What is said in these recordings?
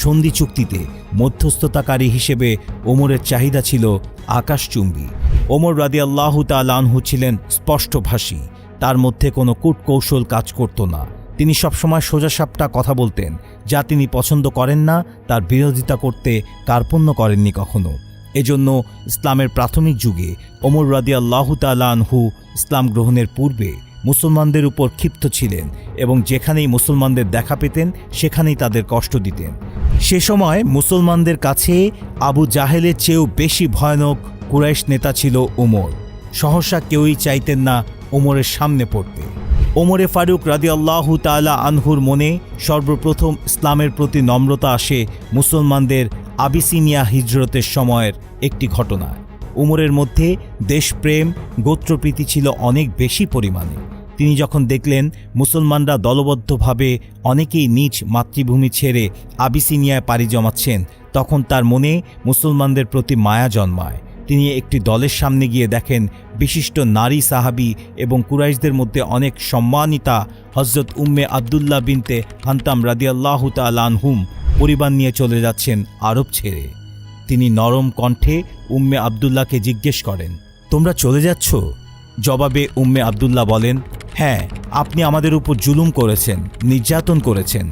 সন্ধি চুক্তিতে মধ্যস্থতাকারী হিসেবে ওমরের চাহিদা ছিল আকাশচুম্বী। ওমর রাদিয়াল্লাহু তাআলা আনহু ছিলেন স্পষ্টভাষী, তার মধ্যে কোনো কূটকৌশল কাজ করত না। তিনি সবসময় সোজাসাপটা কথা বলতেন, যা তিনি পছন্দ করেন না তার বিরোধিতা করতে কার্পণ্য করেননি কখনো। এজন্য ইসলামের প্রাথমিক যুগে ওমর রাদিয়াল্লাহু তাআলা আনহু ইসলাম গ্রহণের পূর্বে মুসলমানদের উপর ক্ষিপ্ত ছিলেন এবং যেখানেই মুসলমানদের দেখা পেতেন সেখানেই তাদের কষ্ট দিতেন। সে সময় মুসলমানদের কাছে আবু জাহেলের চেয়েও বেশি ভয়ানক কুরাইশ নেতা ছিল ওমর। সহসা কেউই চাইতেন না ওমরের সামনে পড়তে। ওমরে ফারুক রাদিয়াল্লাহু তাআলা আনহুর মনে সর্বপ্রথম ইসলামের প্রতি নম্রতা আসে মুসলমানদের আবিসিনিয়া হিজরতের সময়ের একটি ঘটনা। ওমরের মধ্যে দেশপ্রেম, গোত্রপ্রীতি ছিল অনেক বেশি পরিমাণে। তিনি যখন দেখলেন মুসলমানরা দলবদ্ধভাবে অনেকেই নিজ মাতৃভূমি ছেড়ে আবিসিনিয়ায় পাড়ি জমাচ্ছেন, তখন তার মনে মুসলমানদের প্রতি মায়া জন্মায়। তিনি একটি দলের সামনে গিয়ে দেখেন বিশিষ্ট নারী সাহাবী এবং কুরাইশদের মধ্যে অনেক সম্মানিতা হযরত উম্মে আবদুল্লাহ বিনতে হান্তাম রাদিয়াল্লাহু তাআলা আনহুম পরিবার নিয়ে চলে যাচ্ছেন আরব ছেড়ে। তিনি নরম কণ্ঠে উম্মে আবদুল্লাহকে জিজ্ঞেস করেন, তোমরা চলে যাচ্ছ? জবাবে উম্মে আবদুল্লাহ বলেন, হ্যাঁ, আপনি আমাদের উপর জুলুম করেছেন, নির্যাতন করেছেন।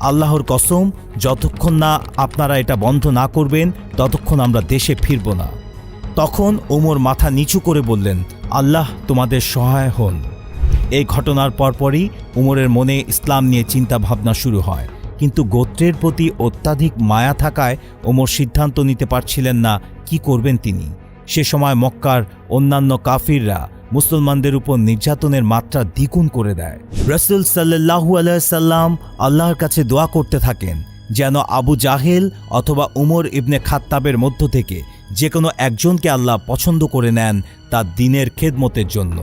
আল্লাহর কসম, যতক্ষণ না আপনারা এটা বন্ধ না করবেন ততক্ষণ আমরা দেশে ফিরব না। তখন ওমর মাথা নিচু করে বললেন, আল্লাহ তোমাদের সহায় হন। এই ঘটনার পরপরই ওমরের মনে ইসলাম নিয়ে চিন্তা ভাবনা শুরু হয়, কিন্তু গোত্রের প্রতি অত্যাধিক মায়া থাকায় ওমর সিদ্ধান্ত নিতে পারছিলেন না কি করবেন তিনি। সে সময় মক্কার অন্যান্য কাফিররা মুসলমানদের উপর নির্যাতনের মাত্রা দ্বিগুণ করে দেয়। রাসূল সাল্লাল্লাহু আলাইহি সাল্লাম আল্লাহর কাছে দোয়া করতে থাকেন যেন আবু জাহেল অথবা উমর ইবনে খাত্তাবের মধ্য থেকে যে কোনো একজনকে আল্লাহ পছন্দ করে নেন তার দ্বীনের খেদমতের জন্য।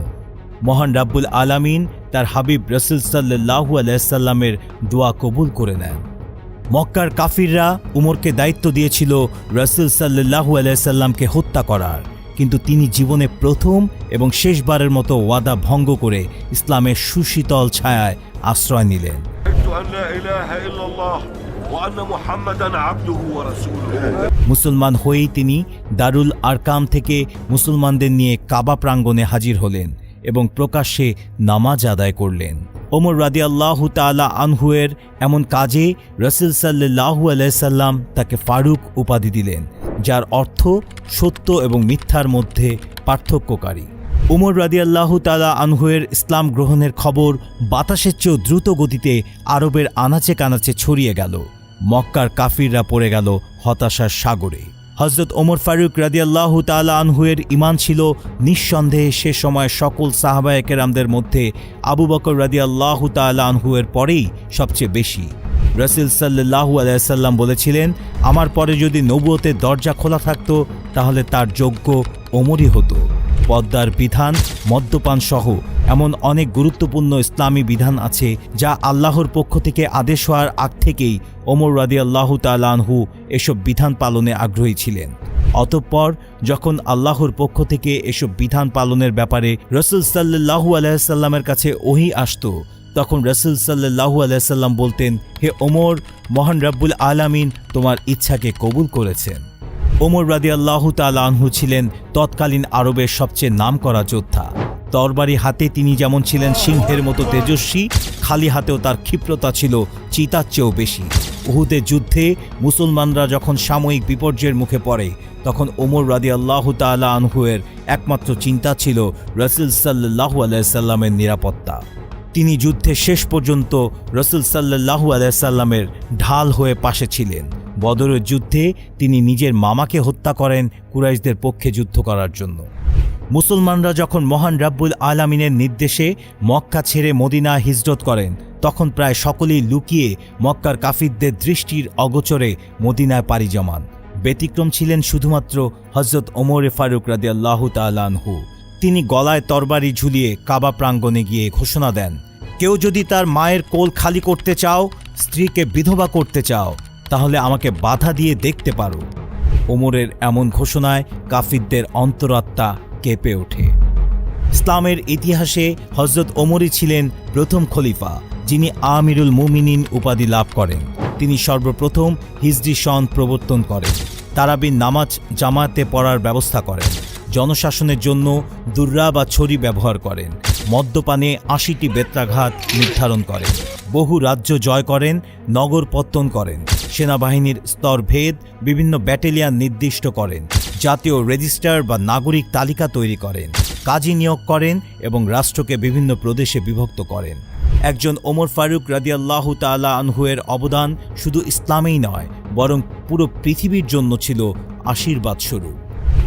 মহান রাব্বুল আলামিন তার হাবিব রাসূল সাল্লাল্লাহু আলাইহি সাল্লামের দোয়া কবুল করে নেন। মক্কার কাফিররা উমরকে দায়িত্ব দিয়েছিল রাসূল সাল্লাল্লাহু আলাইহি সাল্লামকে হত্যা করার, কিন্তু তিনি জীবনে প্রথম এবং শেষবারের মতো ওয়াদা ভঙ্গ করে ইসলামের সুশীতল ছায়ায় আশ্রয় নিলেন। মুসলমান হয়েই তিনি দারুল আরকাম থেকে মুসলমানদের নিয়ে কাবা প্রাঙ্গণে হাজির হলেন এবং প্রকাশ্যে নামাজ আদায় করলেন। ওমর রাদিয়াল্লাহু তাআলা আনহুয়ের এমন কাজে রাসূল সাল্লাল্লাহু আলাইহি সাল্লাম তাকে ফারুক উপাধি দিলেন, যার অর্থ সত্য এবং মিথ্যার মধ্যে পার্থক্যকারী। ওমর রাদিয়াল্লাহু তাআলা আনহুয়ের ইসলাম গ্রহণের খবর বাতাসের চেয়েও দ্রুত গতিতে আরবের আনাচে কানাচে ছড়িয়ে গেল। মক্কার কাফিররা পড়ে গেল হতাশার সাগরে। হযরত ওমর ফারুক রাদিয়াল্লাহু তাআলা আনহুয়ের ঈমান ছিল নিঃসন্দেহে সে সময় সকল সাহাবায়ে কেরামদের মধ্যে আবু বকর রাদিয়াল্লাহু তাআলা আনহুয়ের পরেই সবচেয়ে বেশি। রাসূল সাল্লাল্লাহু আলাইহি সাল্লাম বলেছিলেন, আমার পরে যদি নবুয়তের দরজা খোলা থাকত তাহলে তার যোগ্য ওমরই হতো। পর্দার বিধান, মদ্যপান সহ এমন অনেক গুরুত্বপূর্ণ ইসলামী বিধান আছে যা আল্লাহর পক্ষ থেকে আদেশ হওয়ার আগ থেকেই ওমর রাদিয়াল্লাহু তাআলা আনহু এসব বিধান পালনে আগ্রহী ছিলেন। অতঃপর যখন আল্লাহর পক্ষ থেকে এসব বিধান পালনের ব্যাপারে রাসূল সাল্লাল্লাহু আলাইহি সাল্লামের কাছে ওহী আসতো, তখন রাসূল সাল্লাল্লাহু আলাইহি সাল্লাম বলতেন, হে ওমর, মহান রব্বুল আলামিন তোমার ইচ্ছাকে কবুল করেছেন। ওমর রাদিয়াল্লাহু তাআলা আনহু ছিলেন তৎকালীন আরবের সবচেয়ে নামকরা যোদ্ধা। তরবারি হাতে তিনি যেমন ছিলেন সিংহের মতো তেজস্বী, খালি হাতেও তার ক্ষিপ্রতা ছিল চিতার চেয়েও বেশি। উহুদের যুদ্ধে মুসলমানরা যখন সাময়িক বিপর্যয়ের মুখে পড়ে তখন ওমর রাদিয়াল্লাহু তাআলা আনহুয়ের একমাত্র চিন্তা ছিল রাসূল সাল্লাল্লাহু আলাইহি সাল্লামের নিরাপত্তা। তিনি যুদ্ধের শেষ পর্যন্ত রাসূল সাল্লাল্লাহু আলাইহি সাল্লামের ঢাল হয়ে পাশে ছিলেন। বদরের যুদ্ধে তিনি নিজের মামাকে হত্যা করেন কুরাইশদের পক্ষে যুদ্ধ করার জন্য। মুসলমানরা যখন মহান রাব্বুল আলামিনের নির্দেশে মক্কা ছেড়ে মদিনা হিজরত করেন তখন প্রায় সকলেই লুকিয়ে মক্কার কাফিরদের দৃষ্টির অগোচরে মদিনায় পাড়ি জমান। ব্যতিক্রম ছিলেন শুধুমাত্র হযরত ওমর ফারুক রাদিয়াল্লাহু তাআলা আনহু। তিনি গলায় তরবারি ঝুলিয়ে কাবা প্রাঙ্গণে গিয়ে ঘোষণা দেন, কেউ যদি তার মায়ের কোল খালি করতে চাও, স্ত্রীকে বিধবা করতে চাও, তাহলে আমাকে বাধা দিয়ে দেখতে পারো। ওমরের এমন ঘোষণায় কাফিরদের অন্তরাত্মা কেঁপে ওঠে। ইসলামের ইতিহাসে হযরত ওমরই ছিলেন প্রথম খলিফা যিনি আমিরুল মুমিনিন উপাধি লাভ করেন। তিনি সর্বপ্রথম হিজরি সন প্রবর্তন করেন। তারাবির নামাজ জামাতে পড়ার ব্যবস্থা করেন। জনশাসনের জন্য দুর্রা বা ছড়ি ব্যবহার করেন। মদ্যপানে ৮০টি বেত্রাঘাত নির্ধারণ করেন। বহু রাজ্য জয় করেন, নগর পত্তন করেন। সেনাবাহিনীর স্তরভেদ বিভিন্ন ব্যাটালিয়ন নির্দিষ্ট করেন। জাতীয় রেজিস্টার বা নাগরিক তালিকা তৈরি করেন। কাজী নিয়োগ করেন এবং রাষ্ট্রকে বিভিন্ন প্রদেশে বিভক্ত করেন। একজন ওমর ফারুক রাদিয়াল্লাহু তাআলা আনহু-এর অবদান শুধু ইসলামেই নয়, বরং পুরো পৃথিবীর জন্য ছিল আশীর্বাদ স্বরূপ।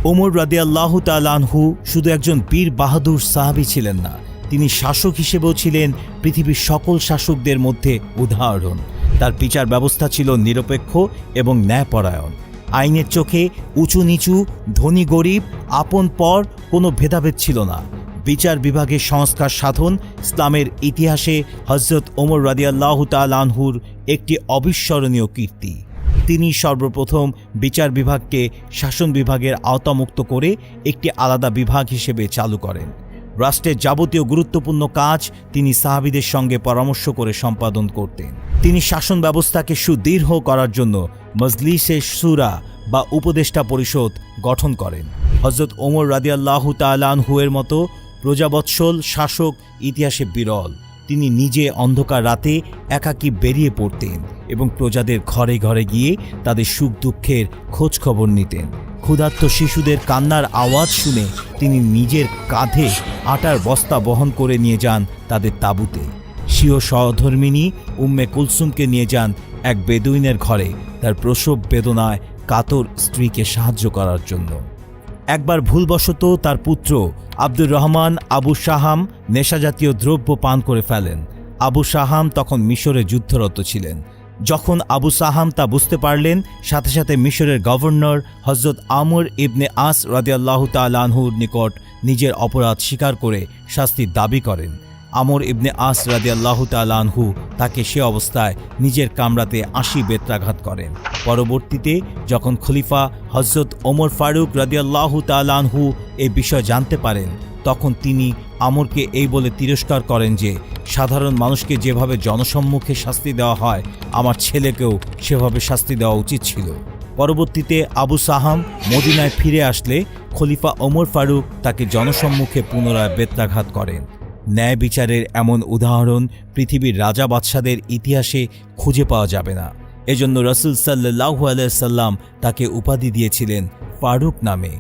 ওমর রাদিয়াল্লাহু তাআলা আনহু শুধু একজন বীর বাহাদুর সাহাবী ছিলেন না, তিনি শাসক হিসেবেও ছিলেন পৃথিবীর সকল শাসকদের মধ্যে উদাহরণ। তার বিচার ব্যবস্থা ছিল নিরপেক্ষ এবং ন্যায়পরায়ণ। আইনের চোখে উঁচু নিচু, ধনী গরিব, আপন পর কোনো ভেদাভেদ ছিল না। বিচার বিভাগের সংস্কার সাধন ইসলামের ইতিহাসে হযরত ওমর রাদিয়াল্লাহু তাআলা আনহুর একটি অবিস্মরণীয় কীর্তি। তিনি সর্বপ্রথম বিচার বিভাগকে শাসন বিভাগের আওতামুক্ত করে একটি আলাদা বিভাগ হিসেবে চালু করেন। রাষ্ট্রের যাবতীয় গুরুত্বপূর্ণ কাজ তিনি সাহাবীদের সঙ্গে পরামর্শ করে সম্পাদন করতেন। তিনি শাসন ব্যবস্থাকে সুদৃঢ় করার জন্য মজলিসে শুরা বা উপদেষ্টা পরিষদ গঠন করেন। হযরত ওমর রাদিয়াল্লাহু তাআলা আনহু-এর মতো প্রজাবৎসল শাসক ইতিহাসে বিরল। তিনি নিজে অন্ধকার রাতে একাকী বেরিয়ে পড়তেন এবং প্রজাদের ঘরে ঘরে গিয়ে তাদের সুখ দুঃখের খোঁজ খবর নিতেন। ক্ষুধার্ত শিশুদের কান্নার আওয়াজ শুনে তিনি নিজের কাঁধে আটার বস্তা বহন করে নিয়ে যান তাদের তাঁবুতে। স্বীয় সহধর্মিণী উম্মে কুলসুমকে নিয়ে যান এক বেদুইনের ঘরে তার প্রসব বেদনায় কাতর স্ত্রীকে সাহায্য করার জন্য। একবার ভুলবশত তার পুত্র আব্দুর রহমান আবু শাহাম নেশাজাতীয় দ্রব্য পান করে ফেলেন। আবু শাহাম তখন মিশরে যুদ্ধরত ছিলেন। যখন আবু শাহাম তা বুঝতে পারলেন, সাথে সাথে মিশরের গভর্নর হযরত আমর ইবনে আস রাদিয়াল্লাহু তাআলা আনহুর নিকট নিজের অপরাধ স্বীকার করে শাস্তির দাবি করেন। আমর ইবনে আস রাদিয়াল্লাহু তাআলা আনহু তাকে সে অবস্থায় নিজের কামরাতে ৮০ বেত্রাঘাত করেন। পরবর্তীতে যখন খলিফা হযরত ওমর ফারুক রাদিয়াল্লাহু তাআলা আনহু এই বিষয় জানতে পারেন, তখন তিনি আমরকে এই বলে তিরস্কার করেন যে সাধারণ মানুষকে যেভাবে জনসম্মুখে শাস্তি দেওয়া হয়, আমার ছেলেকেও সেভাবে শাস্তি দেওয়া উচিত ছিল। পরবর্তীতে আবু শাহাম মদিনায় ফিরে আসলে খলিফা ওমর ফারুক তাকে জনসম্মুখে পুনরায় বেত্রাঘাত করেন। ন্যায় বিচারের এমন উদাহরণ পৃথিবীর রাজা বাদশাদের ইতিহাসে খুঁজে পাওয়া যাবে না। এজন্য রাসূল সাল্লাল্লাহু আলাইহি সাল্লাম তাকে উপাধি দিয়েছিলেন ফারুক নামে।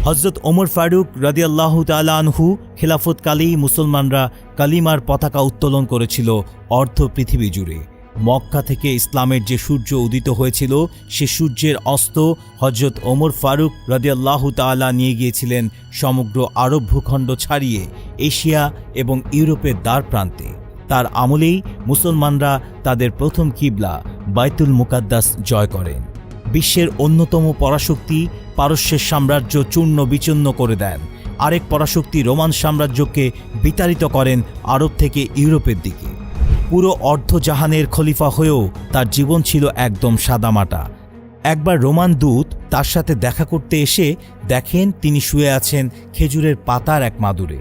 হযরত ওমর ফারুক রাদিয়াল্লাহু তাআলা আনহু খেলাফতকালেই মুসলমানরা কালিমার পতাকা উত্তোলন করেছিল অর্ধ পৃথিবী জুড়ে। মক্কা থেকে ইসলামের যে সূর্য উদিত হয়েছিল, সে সূর্যের অস্ত হযরত ওমর ফারুক রাদিয়াল্লাহু তাআলা নিয়ে গিয়েছিলেন সমগ্র আরব ভূখণ্ড ছাড়িয়ে এশিয়া এবং ইউরোপের দ্বার প্রান্তে। তার আমলেই মুসলমানরা তাদের প্রথম কিবলা বাইতুল মুকাদ্দাস জয় করেন। বিশ্বের অন্যতম পরাশক্তি পারস্যের সাম্রাজ্য চূর্ণ বিচূর্ণ করে দেন। আরেক পরাশক্তি রোমান সাম্রাজ্যকে বিতাড়িত করেন আরব থেকে ইউরোপের দিকে। পুরো অর্ধজাহানের খলিফা হয়েও তার জীবন ছিল একদম সাদামাটা। একবার রোমান দূত তার সাথে দেখা করতে এসে দেখেন তিনি শুয়ে আছেন খেজুরের পাতার এক মাদুরে।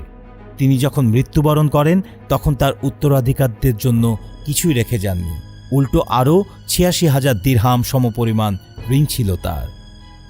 তিনি যখন মৃত্যুবরণ করেন, তখন তার উত্তরাধিকারদের জন্য কিছুই রেখে যাননি, উল্টো আরও ৮৬,০০০ দিরহাম সমপরিমাণ ঋণ ছিল তার।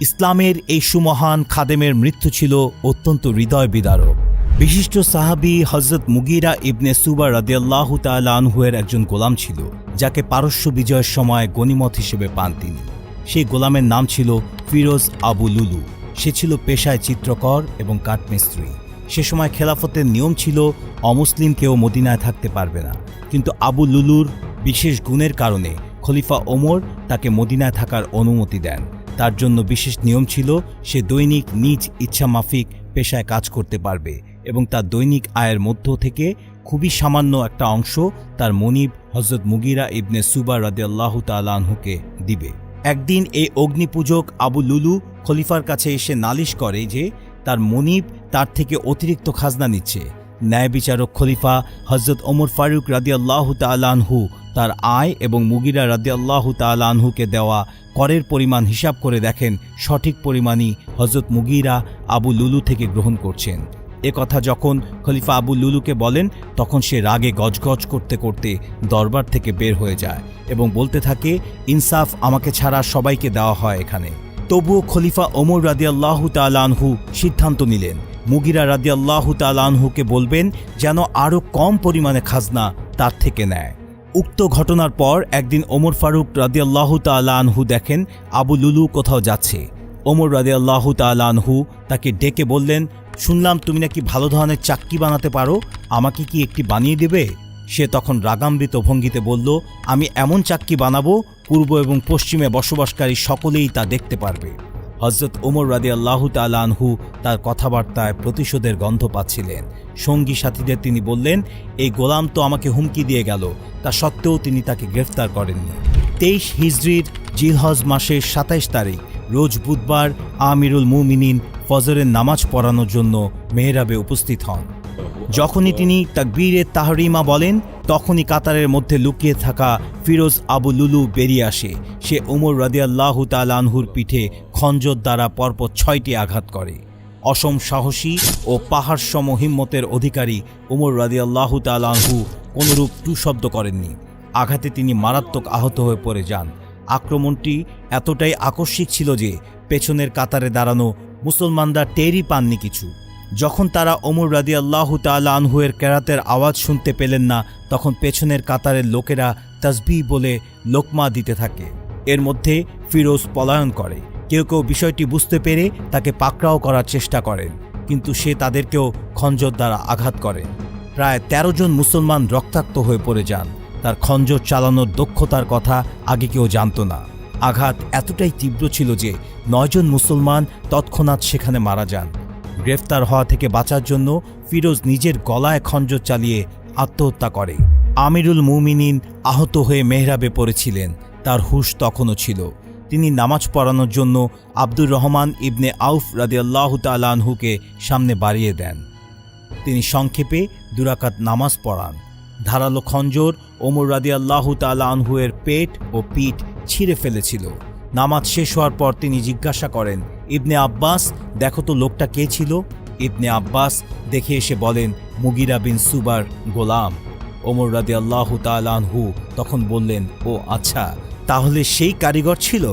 ইসলামের এই সুমহান খাদেমের মৃত্যু ছিল অত্যন্ত হৃদয় বিদারক। বিশিষ্ট সাহাবী হযরত মুগীরা ইবনে শুবা রাদিয়াল্লাহু তাআলা আনহু-এর একজন গোলাম ছিল, যাকে পারস্য বিজয়ের সময় গনিমত হিসেবে পান তিনি। সেই গোলামের নাম ছিল ফিরোজ আবু লুলু। সে ছিল পেশায় চিত্রকর এবং কাঠমিস্ত্রি। সে সময় খেলাফতের নিয়ম ছিল অমুসলিম কেউ মদিনায় থাকতে পারবে না, কিন্তু আবু লুলুর বিশেষ গুণের কারণে খলিফা ওমর তাকে মদিনায় থাকার অনুমতি দেন। তার জন্য বিশেষ নিয়ম ছিল, সে দৈনিক নিজ ইচ্ছা মাফিক পেশায় কাজ করতে পারবে এবং তার দৈনিক আয়ের মধ্য থেকে খুবই সামান্য একটা অংশ তার মনিব হযরত মুগীরা ইবনে শুবা রাদিয়াল্লাহু তাআলা আনহুকে দিবে। একদিন এই অগ্নিপূজক আবু লুলু খলিফার কাছে এসে নালিশ করে যে তার মনিব তার থেকে অতিরিক্ত খাজনা নিচ্ছে। ন্যায় বিচারক খলিফা হযরত ওমর ফারুক রাদিয়াল্লাহু তাআলা আনহু তার আয় এবং মুগীরা রাদিয়াল্লাহু তাআলা আনহুকে দেওয়া করের পরিমাণ হিসাব করে দেখেন সঠিক পরিমাণই হযরত মুগীরা আবু লুলু থেকে গ্রহণ করছেন। এ কথা যখন খলিফা আবু লুলুকে বলেন তখন সে রাগে গজগজ করতে করতে দরবার থেকে বের হয়ে যায় এবং বলতে থাকে, ইনসাফ আমাকে ছাড়া সবাইকে দেওয়া হয় এখানে। তবুও খলিফা ওমর রাদিয়াল্লাহু তাআলা আনহু সিদ্ধান্ত নিলেন মুগিরা রাদিয়াল্লাহু তাআলা আনহুকে বলবেন যেন আরও কম পরিমাণে খাজনা তার থেকে নেয়। উক্ত ঘটনার পর একদিন ওমর ফারুক রাদিয়াল্লাহু তাআলা আনহু দেখেন আবু লুলু কোথাও যাচ্ছে। ওমর রাদিয়াল্লাহু তাআলা আনহু তাকে ডেকে বললেন, শুনলাম তুমি নাকি ভালো ধরনের চাক্কি বানাতে পারো, আমাকে কি একটি বানিয়ে দেবে? সে তখন রাগান্বিত ভঙ্গিতে বলল, আমি এমন চাক্কি বানাবো পূর্ব এবং পশ্চিমে বসবাসকারী সকলেই তা দেখতে পারবে। হযরত ওমর রাদিয়াল্লাহু তাআলা আনহু তার কথাবার্তায় প্রতিশোধের গন্ধ পাচ্ছিলেন। সঙ্গী সাথীদের তিনি বললেন, এই গোলাম তো আমাকে হুমকি দিয়ে গেল, তা সত্ত্বেও তিনি তাকে গ্রেফতার করেননি। 23 হিজরির জিলহজ মাসের 27 তারিখ রোজ বুধবার আমিরুল মুমিনিন ফজরের নামাজ পড়ানোর জন্য মেহরাবে উপস্থিত হন। যখনই তিনি তাকবীরে তাহরিমা বলেন তখনই কাতারের মধ্যে লুকিয়ে থাকা ফিরোজ আবু লুলু বেরিয়ে আসে। সে ওমর রাদিয়াল্লাহু তাআলা আনহুর পিঠে খঞ্জর দ্বারা পরপর 6টি আঘাত করে। অসম সাহসী ও পাহাড়সম হিম্মতের অধিকারী ওমর রাদিয়াল্লাহু তাআলা আনহু কোনরূপ টু শব্দ করেননি। আঘাতে তিনি মারাত্মক আহত হয়ে পড়ে যান। আক্রমণটি এতটাই আকস্মিক ছিল যে পেছনের কাতারে দাঁড়ানো মুসলমানরা টেরই পাননি কিছু। যখন তারা ওমর রাদিয়াল্লাহু তাআলা আনহুয়ের কেরাতের আওয়াজ শুনতে পেলেন না, তখন পেছনের কাতারের লোকেরা তাসবিহ বলে লোকমা দিতে থাকে। এর মধ্যে ফিরোজ পলায়ন করে। কেউ কেউ বিষয়টি বুঝতে পেরে তাকে পাকড়াও করার চেষ্টা করেন, কিন্তু সে তাদেরকেও খঞ্জর দ্বারা আঘাত করে। প্রায় 13 জন মুসলমান রক্তাক্ত হয়ে পড়ে যান। তার খঞ্জর চালানোর দক্ষতার কথা আগে কেউ জানত না। আঘাত এতটাই তীব্র ছিল যে 9 জন মুসলমান তৎক্ষণাৎ সেখানে মারা যান। গ্রেফতার হওয়া থেকে বাঁচার জন্য ফিরোজ নিজের গলায় খঞ্জর চালিয়ে আত্মহত্যা করে। আমিরুল মুমিনিন আহত হয়ে মেহরাবে পড়েছিলেন, তার হুঁশ তখনও ছিল। তিনি নামাজ পড়ানোর জন্য আব্দুর রহমান ইবনে আউফ রাদিয়াল্লাহু তাআলা আনহুকে সামনে বাড়িয়ে দেন। তিনি সংক্ষেপে 2 রাকাত নামাজ পড়ান। ধারালো খঞ্জর ওমর রাদিয়াল্লাহু তাআলা আনহুয়ের পেট ও পিঠ ছিঁড়ে ফেলেছিল। নামাজ শেষ হওয়ার পর তিনি জিজ্ঞাসা করেন, ইবনে আব্বাস, দেখো তো লোকটা কে ছিল? ইবনে আব্বাস দেখে এসে বলেন, মুগিরা বিন সুবার গোলাম। ওমর রাদিয়াল্লাহু তাআলা আনহু তখন বললেন, ও আচ্ছা, তাহলে সেই কারিগর ছিল।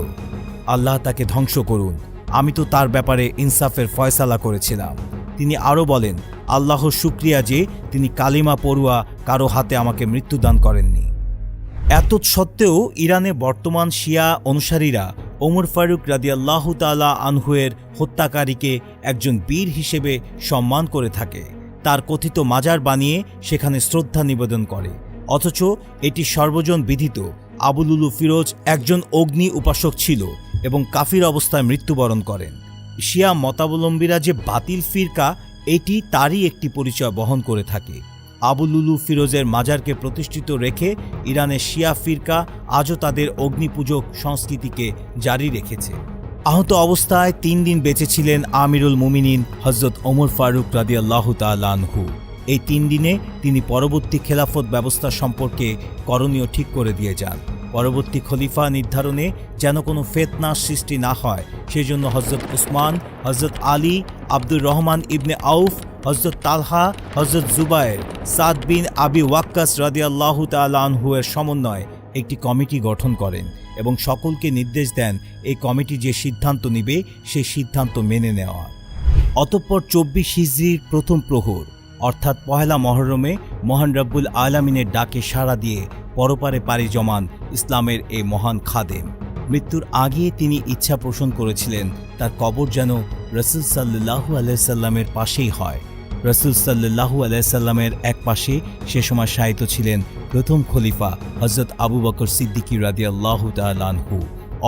আল্লাহ তাকে ধ্বংস করুন, আমি তো তার ব্যাপারে ইনসাফের ফয়সালা করেছিলাম। তিনি আরও বলেন, আল্লাহর শুকরিয়া যে তিনি কালিমা পড়ুয়া কারো হাতে আমাকে মৃত্যুদান করেননি। এত সত্ত্বেও ইরানে বর্তমান শিয়া অনুসারীরা ওমর ফারুক রাদিয়াল্লাহু তাআলা আনহুয়ের হত্যাকারীকে একজন বীর হিসেবে সম্মান করে থাকে। তার কথিত মাজার বানিয়ে সেখানে শ্রদ্ধা নিবেদন করে। অথচ এটি সর্বজন বিদিত আবু লুলু ফিরোজ একজন অগ্নি উপাসক ছিল এবং কাফির অবস্থায় মৃত্যুবরণ করেন। শিয়া মতাবলম্বীরা যে বাতিল ফিরকা, এটি তারই একটি পরিচয় বহন করে থাকে। আবু লুলু ফিরোজের মাজারকে প্রতিষ্ঠিত রেখে ইরানের শিয়া ফিরকা আজও তাদের অগ্নিপূজক সংস্কৃতিকে জারি রেখেছে। আহত অবস্থায় 3 দিন বেঁচে ছিলেন আমিরুল মুমিনিন হযরত ওমর ফারুক রাদিয়াল্লাহু তাআলা আনহু। এই 3 দিনে তিনি পরবর্তী খেলাফত ব্যবস্থা সম্পর্কে করণীয় ঠিক করে দিয়ে যান। পরবর্তী খলিফা নির্ধারণে যেন কোনো ফিতনা সৃষ্টি না হয় সেজন্য হযরত উসমান, হযরত আলী, আব্দুর রহমান ইবনে আউফ, হযরত তালহা, হযরত জুবায়ের, সাদ বিন আবি ওয়াক্কাস রাদিয়াল্লাহু তাআলা আনহুয়ের সমন্বয়ে একটি কমিটি গঠন করেন এবং সকলকে নির্দেশ দেন এই কমিটি যে সিদ্ধান্ত নেবে সেই সিদ্ধান্ত মেনে নেওয়া। অতঃপর 24 হিজরির প্রথম প্রহর অর্থাৎ পহেলা মহরমে মহান রব্বুল আলামিনের ডাকে সাড়া দিয়ে পরপারে পাড়ি জমান ইসলামের এই মহান খাদেম। মৃত্যুর আগে তিনি ইচ্ছা পোষণ করেছিলেন তার কবর যেন রাসূল সাল্লাল্লাহু আলাইহি সাল্লামের পাশেই হয়। রাসূল সাল্লাল্লাহু আলাইহি সাল্লামের এক পাশে সে সময় শায়িত ছিলেন প্রথম খলিফা হযরত আবু বকর সিদ্দিকী রাদিয়াল্লাহু তাআলা আনহু।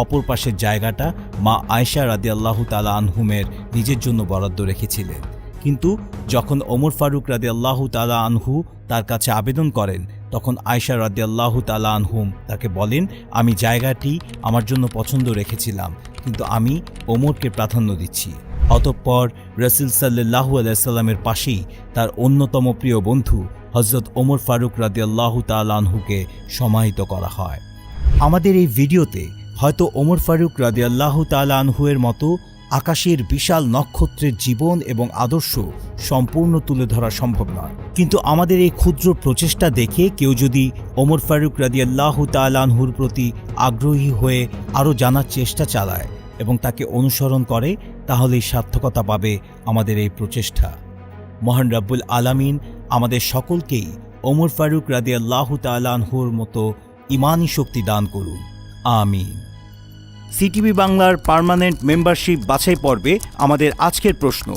অপর পাশের জায়গাটা মা আয়েশা রাদিয়াল্লাহু তাআলা আনহুমের নিজের জন্য বরাদ্দ রেখেছিলেন। কিন্তু যখন ওমর ফারুক রাদিয়াল্লাহু তাআলা আনহু তার কাছে আবেদন করেন তখন আয়েশা রাদিয়াল্লাহু তাআলা আনহুম তাকে বলেন, আমি জায়গাটি আমার জন্য পছন্দ রেখেছিলাম, কিন্তু আমি ওমরকে প্রাধান্য দিচ্ছি। অতঃপর রাসূল সাল্লাল্লাহু আলাইহি সাল্লামের পাশেই তার অন্যতম প্রিয় বন্ধু হযরত ওমর ফারুক রাদিয়াল্লাহু তাআলা আনহুকে সমাহিত করা হয়। আমাদের এই ভিডিওতে হয়তো ওমর ফারুক রাদিয়াল্লাহু তাআলা আনহুয়ের মতো আকাশের বিশাল নক্ষত্রের জীবন এবং আদর্শ সম্পূর্ণ তুলে ধরা সম্ভব নয়, কিন্তু আমাদের এই ক্ষুদ্র প্রচেষ্টা দেখে কেউ যদি ওমর ফারুক রাদিয়াল্লাহু তাআলা আনহুর প্রতি আগ্রহী হয়ে আরও জানার চেষ্টা চালায় এবং তাকে অনুসরণ করে, তাহলেই সার্থকতা পাবে আমাদের এই প্রচেষ্টা। মহান রাব্বুল আলামিন আমাদের সকলকেই ওমর ফারুক রাদিয়াল্লাহু তাআলা আনহুর মতো ঈমানি শক্তি দান করুন, আমিন। সিটিভি বাংলার পার্মানেন্ট মেম্বারশিপ বাছাই পর্বে আমাদের আজকের প্রশ্ন: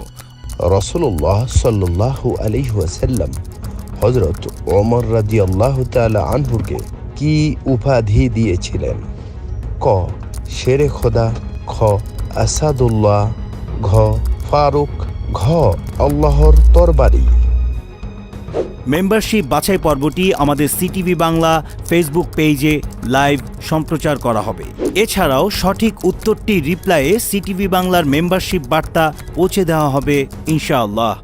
রাসূলুল্লাহ সাল্লাল্লাহু আলাইহি ওয়াসাল্লাম হযরত ওমর রাদিয়াল্লাহু তাআলা আনহুকে কি উপাধি দিয়েছিলেন? ক শেরে খোদা, খ আসাদুল্লাহ, ঘ ফারুক, ঘ আল্লাহর তরবারি। মেম্বারশিপ বাছাই পর্বটি আমাদের সিটিভি বাংলা ফেসবুক পেজে লাইভ সম্প্রচার করা হবে। এছাড়াও সঠিক উত্তরটি রিপ্লাইয়ে সিটিভি বাংলার মেম্বারশিপ বার্তা পৌঁছে দেওয়া হবে ইনশাআল্লাহ।